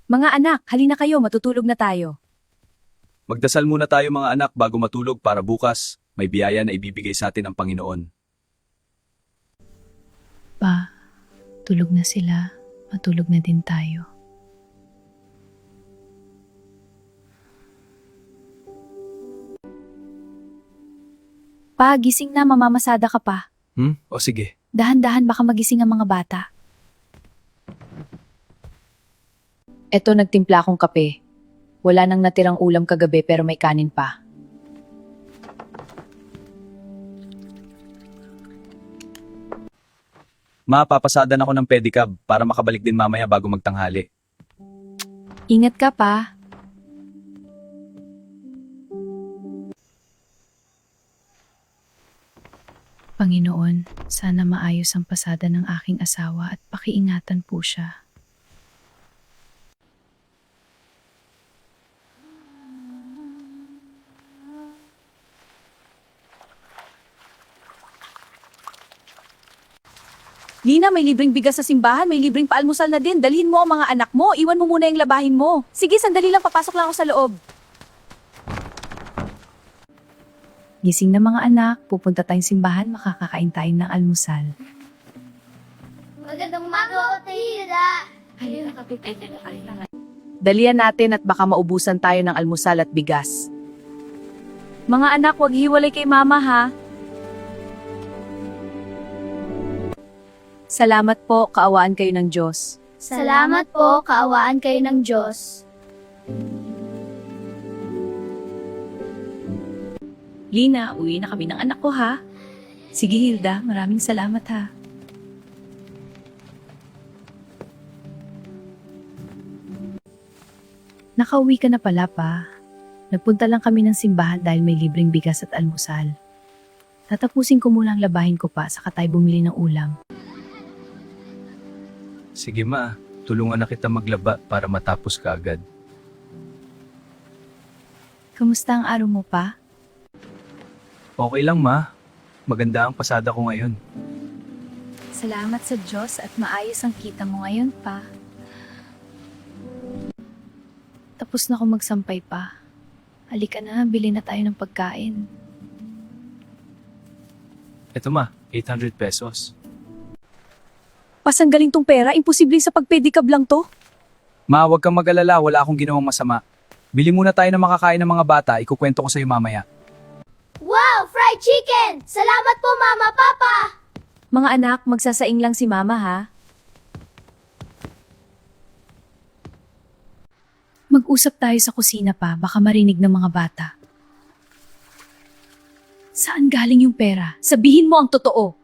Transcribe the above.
Mga anak, halina kayo, matutulog na tayo. Magdasal muna tayo mga anak bago matulog para bukas may biyaya na ibibigay sa atin ng Panginoon. Pa, tulog na sila. Matulog na din tayo. Pa, gising na, mamamasada ka pa. O sige. Dahan-dahan baka magising ang mga bata. Eto, nagtimpla akong kape. Wala nang natirang ulam kagabi pero may kanin pa. Mapapasadan ako ng pedicab para makabalik din mamaya bago magtanghali. Ingat ka pa. Panginoon, sana maayos ang pasada ng aking asawa at pakiingatan po siya. Lina, may libreng bigas sa simbahan, may libreng paalmusal na din. Dalhin mo ang mga anak mo, iwan mo muna yung labahin mo. Sige, sandali lang, papasok lang ako sa loob. Gising na mga anak, pupunta tayong simbahan, makakakain tayo ng almusal. Magandang umaga, Otahira! Dalian natin at baka maubusan tayo ng almusal at bigas. Mga anak, wag hiwalay kay mama ha. Salamat po, kaawaan kayo ng Diyos. Salamat po, kaawaan kayo ng Diyos. Lina, uwi na kami ng anak ko ha. Sige Hilda, maraming salamat ha. Nakauwi ka na pala pa. Nagpunta lang kami ng simbahan dahil may libreng bigas at almusal. Tatapusin ko muna ang labahin ko pa saka tayo bumili ng ulam. Sige ma, tulungan na kita maglaba para matapos ka agad. Kamusta ang araw mo pa? Okay lang ma, maganda ang pasada ko ngayon. Salamat sa Diyos at maayos ang kita mo ngayon pa. Tapos na ako magsampay pa. Halika na, bili na tayo ng pagkain. Eto ma, 800 pesos. Pasang galing tong pera, imposible sa pagpedicab lang to. Ma, huwag kang mag-alala, wala akong ginawang masama. Bili muna tayo ng makakain ng mga bata, ikukwento ko sa'yo mamaya. Wow! Fried chicken! Salamat po, Mama, Papa! Mga anak, magsasaing lang si mama ha. Mag-usap tayo sa kusina pa, baka marinig ng mga bata. Saan galing yung pera? Sabihin mo ang totoo.